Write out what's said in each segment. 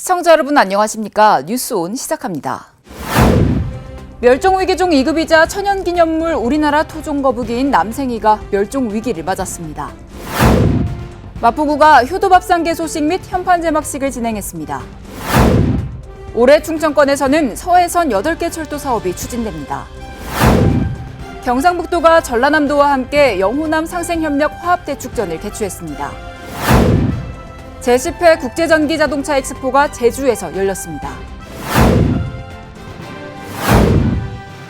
시청자 여러분 안녕하십니까? 뉴스온 시작합니다. 멸종위기종 2급이자 천연기념물 우리나라 토종거북이인 남생이가 멸종위기를 맞았습니다. 마포구가 효도밥상 개소식 및 현판 제막식을 진행했습니다. 올해 충청권에서는 서해선 8개 철도 사업이 추진됩니다. 경상북도가 전라남도와 함께 영호남 상생협력 화합대축전을 개최했습니다. 제10회 국제전기자동차 엑스포가 제주에서 열렸습니다.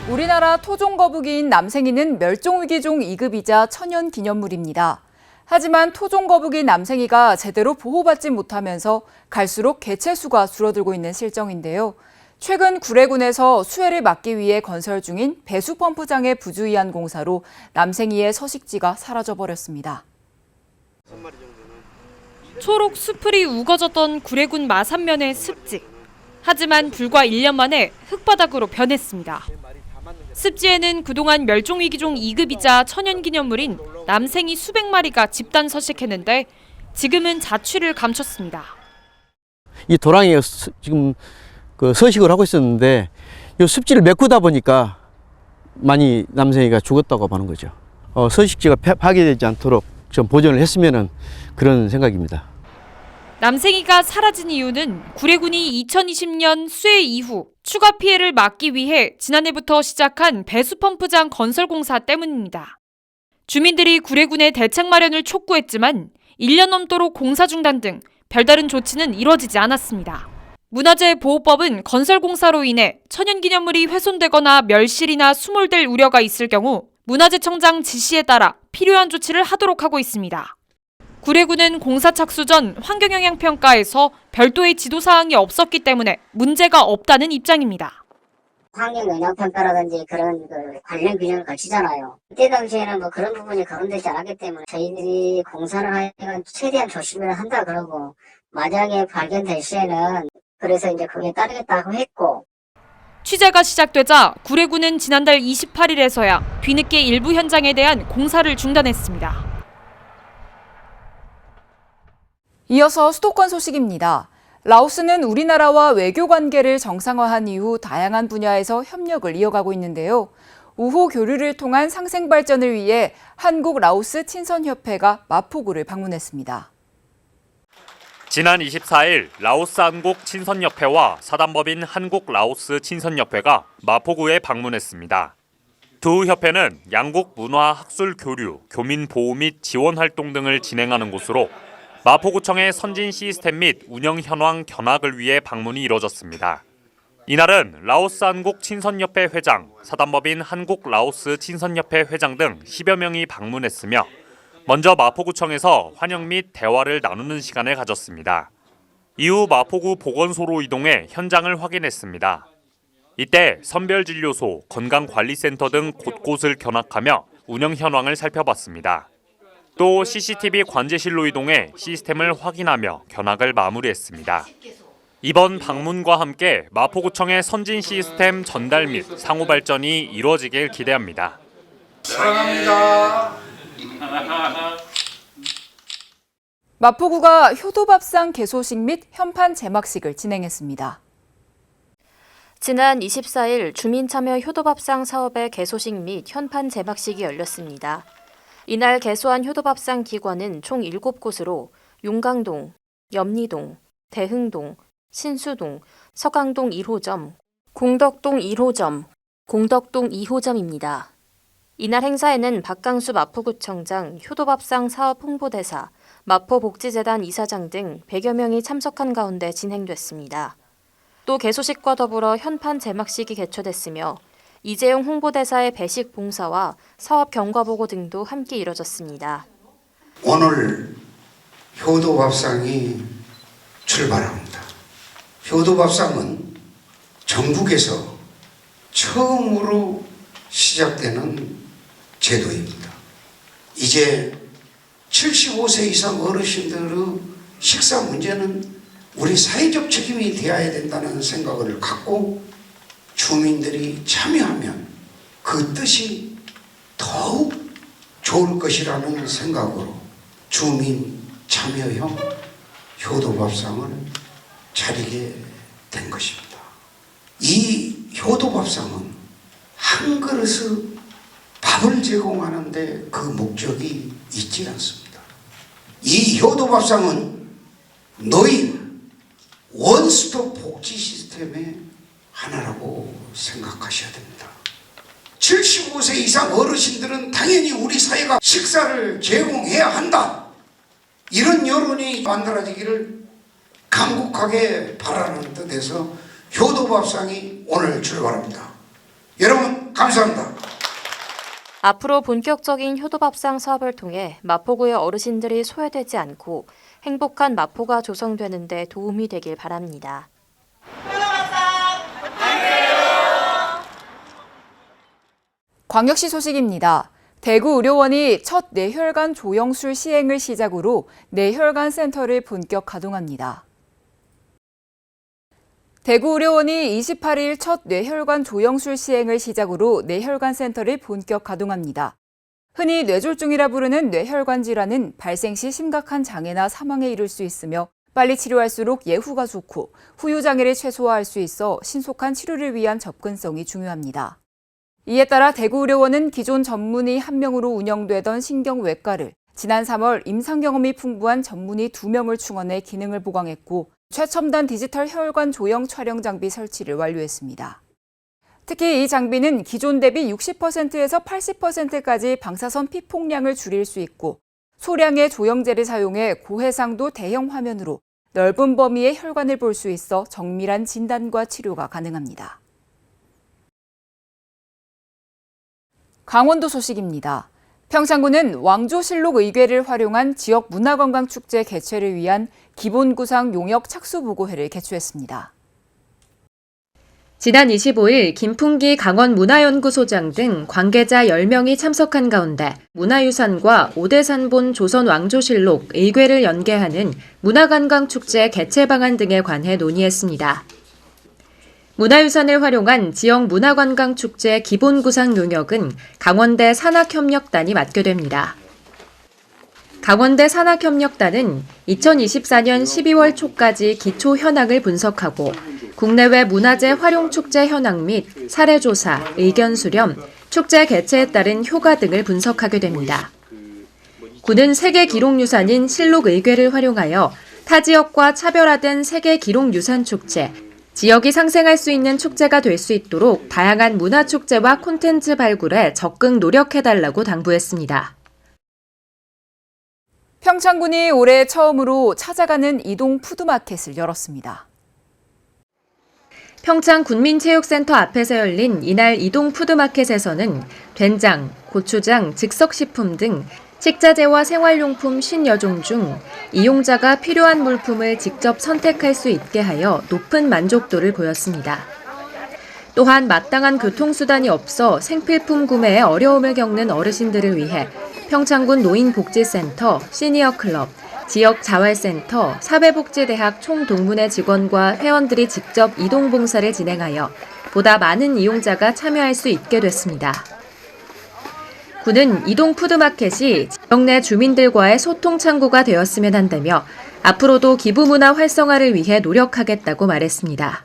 우리나라 토종거북이인 남생이는 멸종위기종 2급이자 천연기념물입니다. 하지만 토종거북이 남생이가 제대로 보호받지 못하면서 갈수록 개체수가 줄어들고 있는 실정인데요. 최근 구례군에서 수해를 막기 위해 건설 중인 배수펌프장의 부주의한 공사로 남생이의 서식지가 사라져버렸습니다. 초록 수풀이 우거졌던 구례군 마산면의 습지. 하지만 불과 1년 만에 흙바닥으로 변했습니다. 습지에는 그동안 멸종위기종 2급이자 천연기념물인 남생이 수백 마리가 집단 서식했는데 지금은 자취를 감췄습니다. 이 도랑이가 지금 서식을 하고 있었는데 이 습지를 메꾸다 보니까 많이 남생이가 죽었다고 하는 거죠. 서식지가 파괴되지 않도록 좀 보존을 했으면 그런 생각입니다. 남생이가 사라진 이유는 구례군이 2020년 수해 이후 추가 피해를 막기 위해 지난해부터 시작한 배수펌프장 건설 공사 때문입니다. 주민들이 구례군의 대책 마련을 촉구했지만 1년 넘도록 공사 중단 등 별다른 조치는 이뤄지지 않았습니다. 문화재보호법은 건설 공사로 인해 천연기념물이 훼손되거나 멸실이나 수몰될 우려가 있을 경우 문화재청장 지시에 따라 필요한 조치를 하도록 하고 있습니다. 구례군은 공사 착수 전 환경영향평가에서 별도의 지도사항이 없었기 때문에 문제가 없다는 입장입니다. 환경영향평가라든지 그런 관련 균형을 거치잖아요. 그때 당시에는 그런 부분이 거론되지 않았기 때문에 저희들이 공사를 하여간 최대한 조심을 한다 그러고 만약에 발견될 시에는 그래서 이제 그게 따르겠다고 했고. 취재가 시작되자 구례군은 지난달 28일에서야 뒤늦게 일부 현장에 대한 공사를 중단했습니다. 이어서 수도권 소식입니다. 라오스는 우리나라와 외교 관계를 정상화한 이후 다양한 분야에서 협력을 이어가고 있는데요. 우호 교류를 통한 상생 발전을 위해 한국-라오스 친선협회가 마포구를 방문했습니다. 지난 24일 라오스 한국 친선협회와 사단법인 한국-라오스 친선협회가 마포구에 방문했습니다. 두 협회는 양국 문화 학술 교류, 교민 보호 및 지원 활동 등을 진행하는 곳으로 마포구청의 선진 시스템 및 운영 현황 견학을 위해 방문이 이뤄졌습니다. 이날은 라오스 한국 친선협회 회장, 사단법인 한국-라오스 친선협회 회장 등 10여 명이 방문했으며 먼저 마포구청에서 환영 및 대화를 나누는 시간을 가졌습니다. 이후 마포구 보건소로 이동해 현장을 확인했습니다. 이때 선별진료소, 건강관리센터 등 곳곳을 견학하며 운영 현황을 살펴봤습니다. 또 CCTV 관제실로 이동해 시스템을 확인하며 견학을 마무리했습니다. 이번 방문과 함께 마포구청의 선진 시스템 전달 및 상호 발전이 이루어지길 기대합니다. 사랑합니다. 마포구가 효도밥상 개소식 및 현판 제막식을 진행했습니다. 지난 24일 주민참여 효도밥상 사업의 개소식 및 현판 제막식이 열렸습니다. 이날 개소한 효도밥상 기관은 총 7곳으로 용강동, 염리동, 대흥동, 신수동, 서강동 1호점, 공덕동 1호점, 공덕동 2호점입니다. 이날 행사에는 박강수 마포구청장, 효도밥상 사업 홍보대사, 마포복지재단 이사장 등 100여 명이 참석한 가운데 진행됐습니다. 또 개소식과 더불어 현판 제막식이 개최됐으며 이재용 홍보대사의 배식 봉사와 사업 경과보고 등도 함께 이뤄졌습니다. 오늘 효도밥상이 출발합니다. 효도밥상은 전국에서 처음으로 시작되는 제도입니다. 이제 75세 이상 어르신들의 식사 문제는 우리 사회적 책임이 되어야 된다는 생각을 갖고 주민들이 참여하면 그 뜻이 더욱 좋을 것이라는 생각으로 주민 참여형 효도밥상을 차리게 된 것입니다. 이 효도밥상은 한 그릇의 밥을 제공하는데 그 목적이 있지 않습니다. 이 효도밥상은 노인 원스톱 복지 시스템의 하나라고 생각하셔야 됩니다. 75세 이상 어르신들은 당연히 우리 사회가 식사를 제공해야 한다. 이런 여론이 만들어지기를 간곡하게 바라는 뜻에서 효도밥상이 오늘 출발합니다. 여러분 감사합니다. 앞으로 본격적인 효도밥상 사업을 통해 마포구의 어르신들이 소외되지 않고 행복한 마포가 조성되는 데 도움이 되길 바랍니다. 광역시 소식입니다. 대구의료원이 첫 뇌혈관 조영술 시행을 시작으로 뇌혈관 센터를 본격 가동합니다. 대구의료원이 28일 첫 뇌혈관 조영술 시행을 시작으로 뇌혈관 센터를 본격 가동합니다. 흔히 뇌졸중이라 부르는 뇌혈관 질환은 발생 시 심각한 장애나 사망에 이를 수 있으며 빨리 치료할수록 예후가 좋고 후유 장애를 최소화할 수 있어 신속한 치료를 위한 접근성이 중요합니다. 이에 따라 대구의료원은 기존 전문의 1명으로 운영되던 신경외과를 지난 3월 임상 경험이 풍부한 전문의 2명을 충원해 기능을 보강했고 최첨단 디지털 혈관 조영 촬영 장비 설치를 완료했습니다. 특히 이 장비는 기존 대비 60%에서 80%까지 방사선 피폭량을 줄일 수 있고 소량의 조영제를 사용해 고해상도 대형 화면으로 넓은 범위의 혈관을 볼 수 있어 정밀한 진단과 치료가 가능합니다. 강원도 소식입니다. 평창군은 왕조실록 의궤를 활용한 지역 문화관광축제 개최를 위한 기본구상 용역 착수보고회를 개최했습니다. 지난 25일 김풍기 강원문화연구소장 등 관계자 10명이 참석한 가운데 문화유산과 오대산본 조선왕조실록 의궤를 연계하는 문화관광축제 개최 방안 등에 관해 논의했습니다. 문화유산을 활용한 지역 문화관광축제 기본구상 용역은 강원대 산학협력단이 맡게 됩니다. 강원대 산학협력단은 2024년 12월 초까지 기초 현황을 분석하고 국내외 문화재 활용축제 현황 및 사례조사, 의견 수렴, 축제 개최에 따른 효과 등을 분석하게 됩니다. 군은 세계 기록유산인 실록 의궤를 활용하여 타 지역과 차별화된 세계 기록유산 축제, 지역이 상생할 수 있는 축제가 될 수 있도록 다양한 문화축제와 콘텐츠 발굴에 적극 노력해달라고 당부했습니다. 평창군이 올해 처음으로 찾아가는 이동 푸드마켓을 열었습니다. 평창 군민체육센터 앞에서 열린 이날 이동 푸드마켓에서는 된장, 고추장, 즉석식품 등 식자재와 생활용품 50여종 중 이용자가 필요한 물품을 직접 선택할 수 있게 하여 높은 만족도를 보였습니다. 또한 마땅한 교통수단이 없어 생필품 구매에 어려움을 겪는 어르신들을 위해 평창군 노인복지센터, 시니어클럽, 지역 자활센터, 사회복지대학 총동문회 직원과 회원들이 직접 이동봉사를 진행하여 보다 많은 이용자가 참여할 수 있게 됐습니다. 군은 이동 푸드마켓이 지역 내 주민들과의 소통 창구가 되었으면 한다며 앞으로도 기부문화 활성화를 위해 노력하겠다고 말했습니다.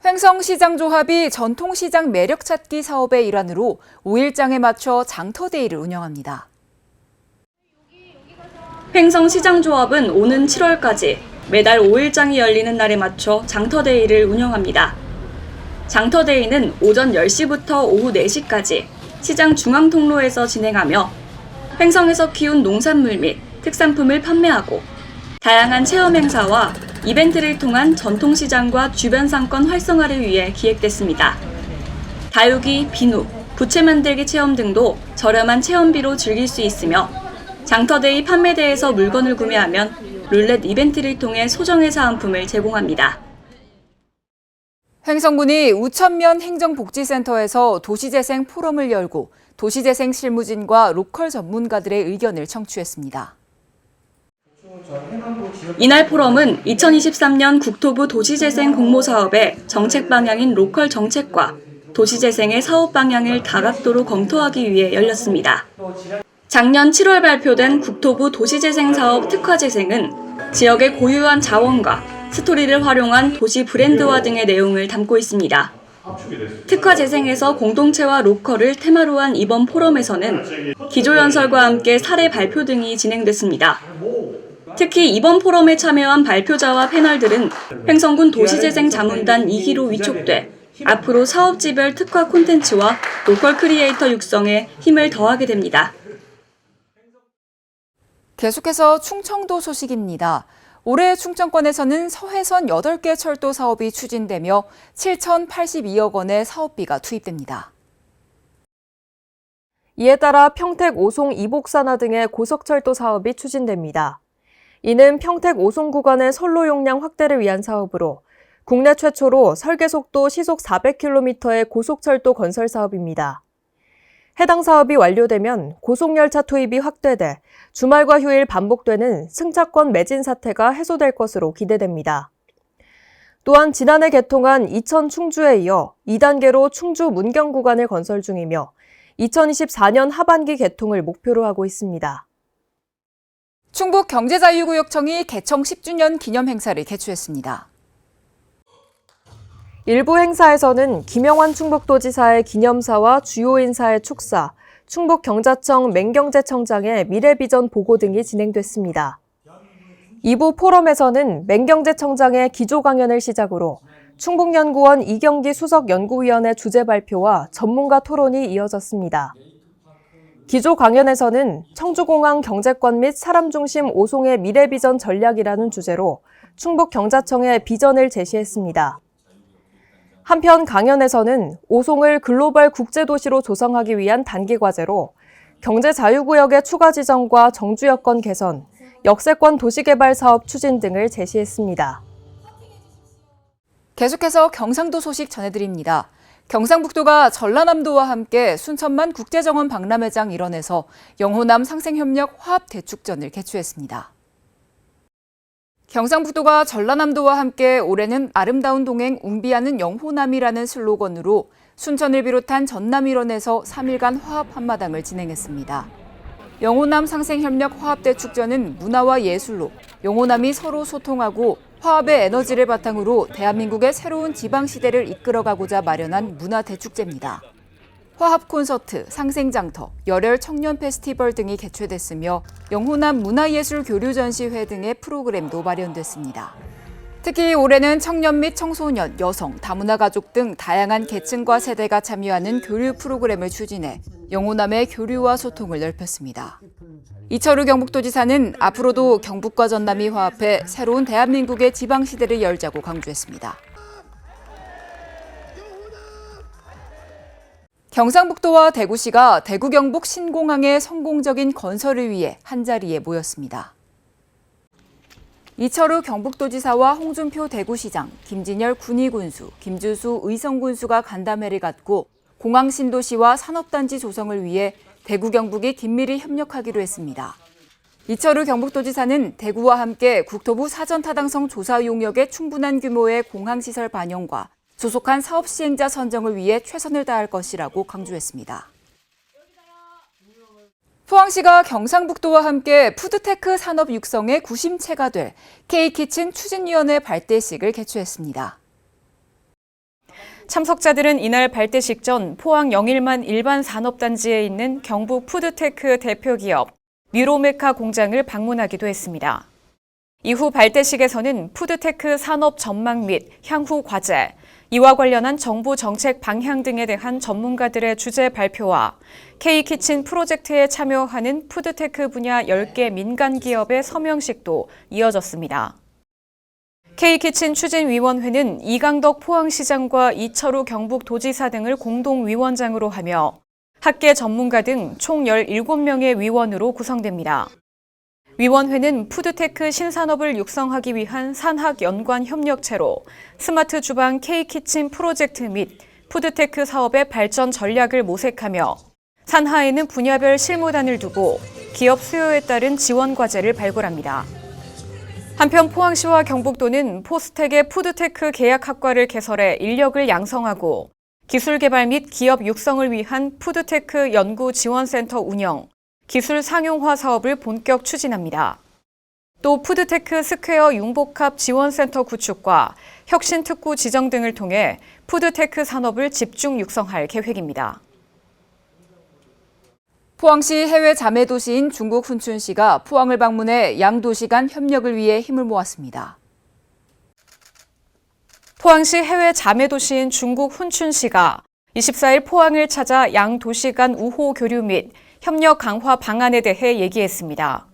횡성시장조합이 전통시장 매력찾기 사업의 일환으로 5일장에 맞춰 장터데이를 운영합니다. 횡성시장조합은 오는 7월까지 매달 5일장이 열리는 날에 맞춰 장터데이를 운영합니다. 장터데이는 오전 10시부터 오후 4시까지 시장 중앙통로에서 진행하며 횡성에서 키운 농산물 및 특산품을 판매하고 다양한 체험 행사와 이벤트를 통한 전통시장과 주변 상권 활성화를 위해 기획됐습니다. 다육이, 비누, 부채 만들기 체험 등도 저렴한 체험비로 즐길 수 있으며 장터데이 판매대에서 물건을 구매하면 룰렛 이벤트를 통해 소정의 사은품을 제공합니다. 횡성군이 우천면 행정복지센터에서 도시재생 포럼을 열고 도시재생 실무진과 로컬 전문가들의 의견을 청취했습니다. 이날 포럼은 2023년 국토부 도시재생 공모사업의 정책 방향인 로컬 정책과 도시재생의 사업 방향을 다각도로 검토하기 위해 열렸습니다. 작년 7월 발표된 국토부 도시재생 사업 특화재생은 지역의 고유한 자원과 스토리를 활용한 도시 브랜드화 등의 내용을 담고 있습니다. 특화 재생에서 공동체와 로컬을 테마로 한 이번 포럼에서는 기조연설과 함께 사례 발표 등이 진행됐습니다. 특히 이번 포럼에 참여한 발표자와 패널들은 횡성군 도시재생자문단 2기로 위촉돼 앞으로 사업지별 특화 콘텐츠와 로컬 크리에이터 육성에 힘을 더하게 됩니다. 계속해서 충청도 소식입니다. 올해 충청권에서는 서해선 8개 철도 사업이 추진되며 7,082억 원의 사업비가 투입됩니다. 이에 따라 평택 오송 이복산화 등의 고속철도 사업이 추진됩니다. 이는 평택 오송 구간의 선로 용량 확대를 위한 사업으로 국내 최초로 설계 속도 시속 400km의 고속철도 건설 사업입니다. 해당 사업이 완료되면 고속열차 투입이 확대돼 주말과 휴일 반복되는 승차권 매진 사태가 해소될 것으로 기대됩니다. 또한 지난해 개통한 이천 충주에 이어 2단계로 충주 문경 구간을 건설 중이며 2024년 하반기 개통을 목표로 하고 있습니다. 충북 경제자유구역청이 개청 10주년 기념 행사를 개최했습니다. 일부 행사에서는 김영환 충북도지사의 기념사와 주요 인사의 축사, 충북경자청 맹경제청장의 미래비전 보고 등이 진행됐습니다. 2부 포럼에서는 맹경제청장의 기조 강연을 시작으로 충북연구원 이경기 수석연구위원의 주제 발표와 전문가 토론이 이어졌습니다. 기조 강연에서는 청주공항 경제권 및 사람 중심 오송의 미래비전 전략이라는 주제로 충북경자청의 비전을 제시했습니다. 한편 강연에서는 오송을 글로벌 국제도시로 조성하기 위한 단기 과제로 경제자유구역의 추가 지정과 정주 여건 개선, 역세권 도시개발 사업 추진 등을 제시했습니다. 계속해서 경상도 소식 전해드립니다. 경상북도가 전라남도와 함께 순천만 국제정원 박람회장 일원에서 영호남 상생협력 화합대축전을 개최했습니다. 경상북도가 전라남도와 함께 올해는 아름다운 동행 웅비하는 영호남이라는 슬로건으로 순천을 비롯한 전남 일원에서 3일간 화합 한마당을 진행했습니다. 영호남 상생협력 화합대축전은 문화와 예술로 영호남이 서로 소통하고 화합의 에너지를 바탕으로 대한민국의 새로운 지방시대를 이끌어가고자 마련한 문화대축제입니다. 화합 콘서트, 상생장터, 열혈 청년 페스티벌 등이 개최됐으며 영호남 문화예술교류전시회 등의 프로그램도 마련됐습니다. 특히 올해는 청년 및 청소년, 여성, 다문화 가족 등 다양한 계층과 세대가 참여하는 교류 프로그램을 추진해 영호남의 교류와 소통을 넓혔습니다. 이철우 경북도지사는 앞으로도 경북과 전남이 화합해 새로운 대한민국의 지방시대를 열자고 강조했습니다. 경상북도와 대구시가 대구 경북 신공항의 성공적인 건설을 위해 한자리에 모였습니다. 이철우 경북도지사와 홍준표 대구시장, 김진열 군의군수, 김주수 의성군수가 간담회를 갖고 공항 신도시와 산업단지 조성을 위해 대구 경북이 긴밀히 협력하기로 했습니다. 이철우 경북도지사는 대구와 함께 국토부 사전타당성 조사 용역의 충분한 규모의 공항시설 반영과 조속한 사업 시행자 선정을 위해 최선을 다할 것이라고 강조했습니다. 포항시가 경상북도와 함께 푸드테크 산업 육성의 구심체가 될 K키친 추진위원회 발대식을 개최했습니다. 참석자들은 이날 발대식 전 포항 영일만 일반 산업단지에 있는 경북 푸드테크 대표기업 뮤로메카 공장을 방문하기도 했습니다. 이후 발대식에서는 푸드테크 산업 전망 및 향후 과제, 이와 관련한 정부 정책 방향 등에 대한 전문가들의 주제 발표와 K키친 프로젝트에 참여하는 푸드테크 분야 10개 민간 기업의 서명식도 이어졌습니다. K키친 추진위원회는 이강덕 포항시장과 이철우 경북도지사 등을 공동위원장으로 하며 학계 전문가 등 총 17명의 위원으로 구성됩니다. 위원회는 푸드테크 신산업을 육성하기 위한 산학 연관 협력체로 스마트 주방 K키친 프로젝트 및 푸드테크 사업의 발전 전략을 모색하며 산하에는 분야별 실무단을 두고 기업 수요에 따른 지원 과제를 발굴합니다. 한편 포항시와 경북도는 포스텍의 푸드테크 계약학과를 개설해 인력을 양성하고 기술 개발 및 기업 육성을 위한 푸드테크 연구 지원센터 운영, 기술 상용화 사업을 본격 추진합니다. 또 푸드테크 스퀘어 융복합 지원센터 구축과 혁신특구 지정 등을 통해 푸드테크 산업을 집중 육성할 계획입니다. 포항시 해외 자매도시인 중국 훈춘시가 포항을 방문해 양도시 간 협력을 위해 힘을 모았습니다. 포항시 해외 자매도시인 중국 훈춘시가 24일 포항을 찾아 양 도시 간 우호 교류 및 협력 강화 방안에 대해 얘기했습니다.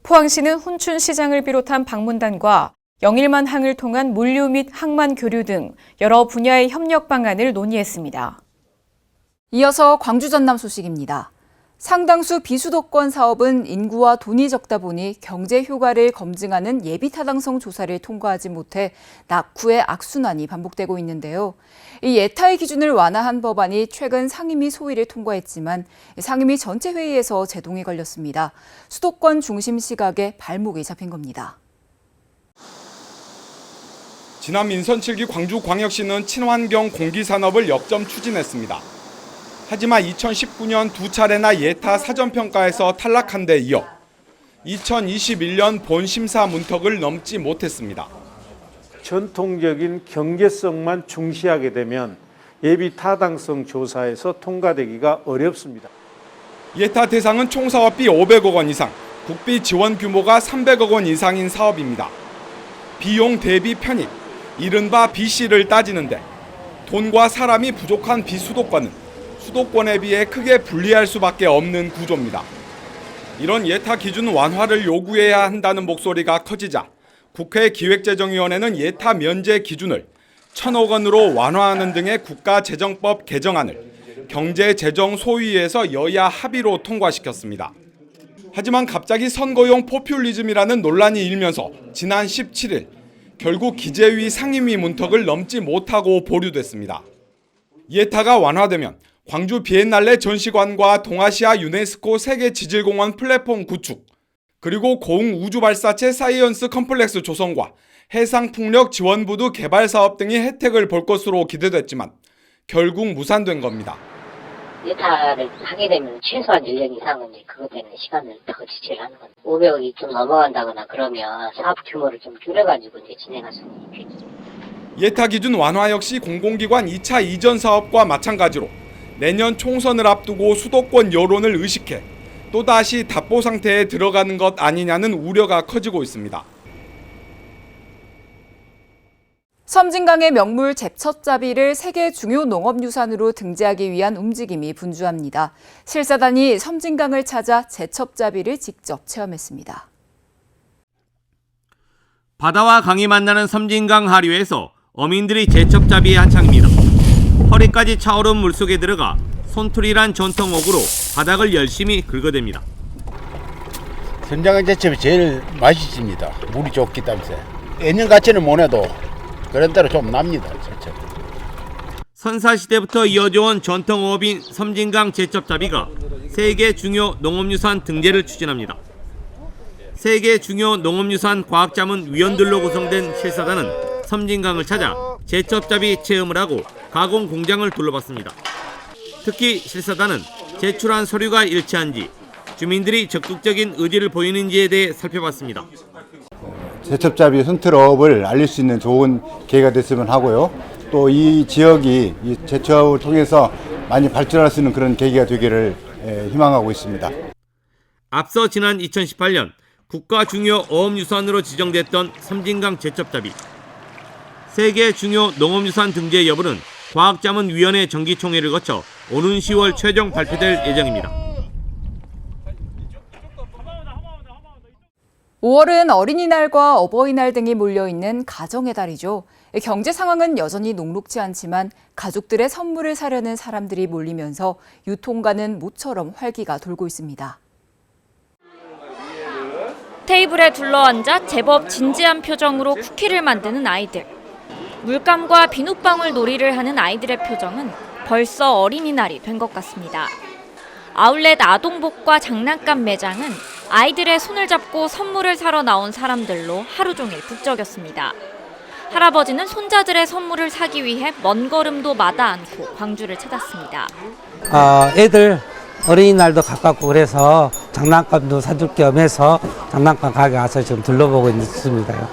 포항시는 훈춘시장을 비롯한 방문단과 영일만 항을 통한 물류 및 항만 교류 등 여러 분야의 협력 방안을 논의했습니다. 이어서 광주 전남 소식입니다. 상당수 비수도권 사업은 인구와 돈이 적다 보니 경제 효과를 검증하는 예비 타당성 조사를 통과하지 못해 낙후의 악순환이 반복되고 있는데요. 이 예타의 기준을 완화한 법안이 최근 상임위 소위를 통과했지만 상임위 전체 회의에서 제동이 걸렸습니다. 수도권 중심 시각에 발목이 잡힌 겁니다. 지난 민선 7기 광주광역시는 친환경 공기산업을 역점 추진했습니다. 하지만 2019년 두 차례나 예타 사전평가에서 탈락한 데 이어 2021년 본심사 문턱을 넘지 못했습니다. 전통적인 경제성만 중시하게 되면 예비 타당성 조사에서 통과되기가 어렵습니다. 예타 대상은 총 사업비 500억 원 이상, 국비 지원 규모가 300억 원 이상인 사업입니다. 비용 대비 편익, 이른바 BC를 따지는데 돈과 사람이 부족한 비수도권은 수도권에 비해 크게 불리할 수밖에 없는 구조입니다. 이런 예타 기준 완화를 요구해야 한다는 목소리가 커지자 국회 기획재정위원회는 예타 면제 기준을 1,000억 원으로 완화하는 등의 국가재정법 개정안을 경제재정소위에서 여야 합의로 통과시켰습니다. 하지만 갑자기 선거용 포퓰리즘이라는 논란이 일면서 지난 17일 결국 기재위 상임위 문턱을 넘지 못하고 보류됐습니다. 예타가 완화되면 광주 비엔날레 전시관과 동아시아 유네스코 세계 지질공원 플랫폼 구축, 그리고 고흥 우주발사체 사이언스 컴플렉스 조성과 해상풍력 지원부두 개발 사업 등이 혜택을 볼 것으로 기대됐지만 결국 무산된 겁니다. 예타를 하게 되면 최소한 1년 이상은 그것 때문에 시간을 더 지체를 하는 겁니다. 500억이 좀 넘어간다거나 그러면 사업 규모를 좀 줄여가지고 진행할 수 있겠죠. 예타 기준 완화 역시 공공기관 2차 이전 사업과 마찬가지로 내년 총선을 앞두고 수도권 여론을 의식해 또다시 답보 상태에 들어가는 것 아니냐는 우려가 커지고 있습니다. 섬진강의 명물 제첩잡이를 세계 중요 농업유산으로 등재하기 위한 움직임이 분주합니다. 실사단이 섬진강을 찾아 제첩잡이를 직접 체험했습니다. 바다와 강이 만나는 섬진강 하류에서 어민들이 제첩잡이에 한창입니다. 허리까지 차오른 물속에 들어가 손툴이란 전통 어구로 바닥을 열심히 긁어댑니다. 섬진강 제첩이 제일 맛있습니다. 물이 좋기 때문에. 예년같이는 못해도 그런 대로 좀 납니다. 제첩. 선사시대부터 이어져온 전통어업인 섬진강 제첩잡이가 세계 중요 농업유산 등재를 추진합니다. 세계 중요 농업유산 과학자문 위원들로 구성된 실사단은 섬진강을 찾아 제첩잡이 체험을 하고 가공 공장을 둘러봤습니다. 특히 실사단은 제출한 서류가 일치한지, 주민들이 적극적인 의지를 보이는지에 대해 살펴봤습니다. 제첩잡이 손틀업을 알릴 수 있는 좋은 계기가 됐으면 하고요. 또 이 지역이 이 제첩을 통해서 많이 발전할 수 있는 그런 계기가 되기를 희망하고 있습니다. 앞서 지난 2018년 국가 중요 어업유산으로 지정됐던 섬진강 제첩잡이. 세계 중요 농업유산 등재 여부는 과학자문위원회 정기총회를 거쳐 오는 10월 최종 발표될 예정입니다. 5월은 어린이날과 어버이날 등이 몰려있는 가정의 달이죠. 경제 상황은 여전히 녹록지 않지만 가족들의 선물을 사려는 사람들이 몰리면서 유통가는 모처럼 활기가 돌고 있습니다. 테이블에 둘러앉아 제법 진지한 표정으로 쿠키를 만드는 아이들. 물감과 비눗방울 놀이를 하는 아이들의 표정은 벌써 어린이날이 된 것 같습니다. 아울렛 아동복과 장난감 매장은 아이들의 손을 잡고 선물을 사러 나온 사람들로 하루 종일 북적였습니다. 할아버지는 손자들의 선물을 사기 위해 먼 걸음도 마다 않고 광주를 찾았습니다. 애들 어린이날도 가깝고 그래서 장난감도 사줄 겸 해서 장난감 가게 와서 지금 둘러보고 있습니다.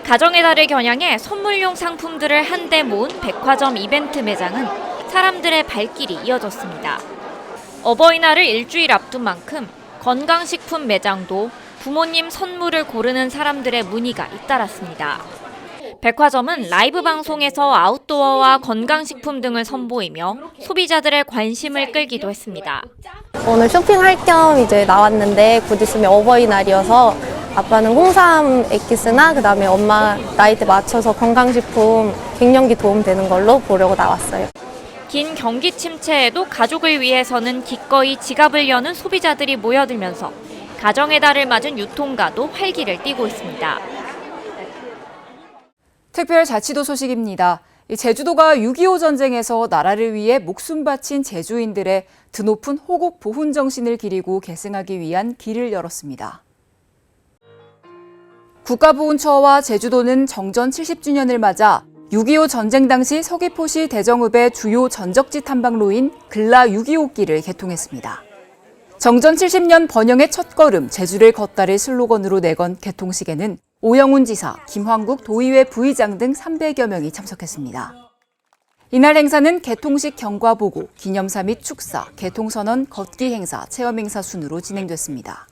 가정의 달을 겨냥해 선물용 상품들을 한데 모은 백화점 이벤트 매장은 사람들의 발길이 이어졌습니다. 어버이날을 일주일 앞둔 만큼 건강식품 매장도 부모님 선물을 고르는 사람들의 문의가 잇따랐습니다. 백화점은 라이브 방송에서 아웃도어와 건강식품 등을 선보이며 소비자들의 관심을 끌기도 했습니다. 오늘 쇼핑할 겸 이제 나왔는데 곧 있으면 어버이날이어서 아빠는 홍삼 엑기스나 그다음에 엄마 나이대 맞춰서 건강식품 갱년기 도움되는 걸로 보려고 나왔어요. 긴 경기 침체에도 가족을 위해서는 기꺼이 지갑을 여는 소비자들이 모여들면서 가정의 달을 맞은 유통가도 활기를 띠고 있습니다. 특별자치도 소식입니다. 제주도가 6.25 전쟁에서 나라를 위해 목숨 바친 제주인들의 드높은 호국 보훈 정신을 기리고 계승하기 위한 길을 열었습니다. 국가보훈처와 제주도는 정전 70주년을 맞아 6.25 전쟁 당시 서귀포시 대정읍의 주요 전적지 탐방로인 근라 6.25길을 개통했습니다. 정전 70년 번영의 첫걸음 제주를 걷다를 슬로건으로 내건 개통식에는 오영훈 지사, 김황국 도의회 부의장 등 300여 명이 참석했습니다. 이날 행사는 개통식 경과보고, 기념사 및 축사, 개통선언, 걷기 행사, 체험 행사 순으로 진행됐습니다.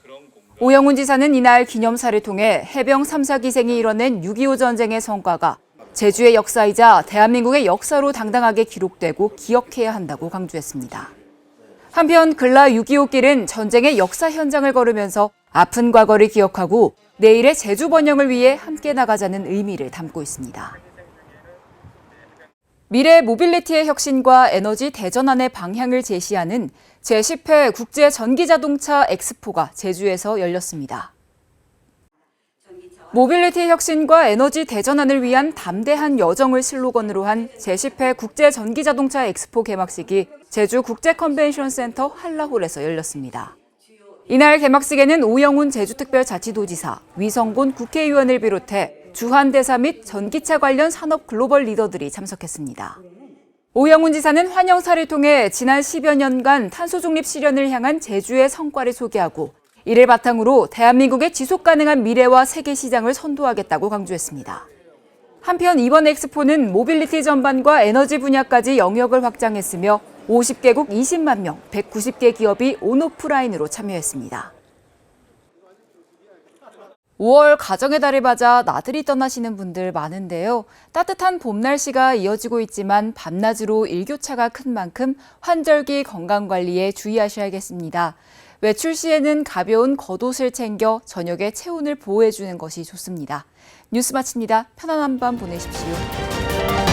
오영훈 지사는 이날 기념사를 통해 해병 3사 기생이 이뤄낸 6.25 전쟁의 성과가 제주의 역사이자 대한민국의 역사로 당당하게 기록되고 기억해야 한다고 강조했습니다. 한편 근라 6.25길은 전쟁의 역사 현장을 걸으면서 아픈 과거를 기억하고 내일의 제주 번영을 위해 함께 나가자는 의미를 담고 있습니다. 미래 모빌리티의 혁신과 에너지 대전환의 방향을 제시하는 제10회 국제 전기자동차 엑스포가 제주에서 열렸습니다. 모빌리티 혁신과 에너지 대전환을 위한 담대한 여정을 슬로건으로 한 제10회 국제 전기자동차 엑스포 개막식이 제주 국제컨벤션센터 한라홀에서 열렸습니다. 이날 개막식에는 오영훈 제주특별자치도지사, 위성곤 국회의원을 비롯해 주한대사 및 전기차 관련 산업 글로벌 리더들이 참석했습니다. 오영훈 지사는 환영사를 통해 지난 10여 년간 탄소 중립 실현을 향한 제주의 성과를 소개하고 이를 바탕으로 대한민국의 지속가능한 미래와 세계 시장을 선도하겠다고 강조했습니다. 한편 이번 엑스포는 모빌리티 전반과 에너지 분야까지 영역을 확장했으며 50개국 20만 명, 190개 기업이 온오프라인으로 참여했습니다. 5월 가정의 달을 맞아 나들이 떠나시는 분들 많은데요. 따뜻한 봄 날씨가 이어지고 있지만 밤낮으로 일교차가 큰 만큼 환절기 건강관리에 주의하셔야겠습니다. 외출 시에는 가벼운 겉옷을 챙겨 저녁에 체온을 보호해주는 것이 좋습니다. 뉴스 마칩니다. 편안한 밤 보내십시오.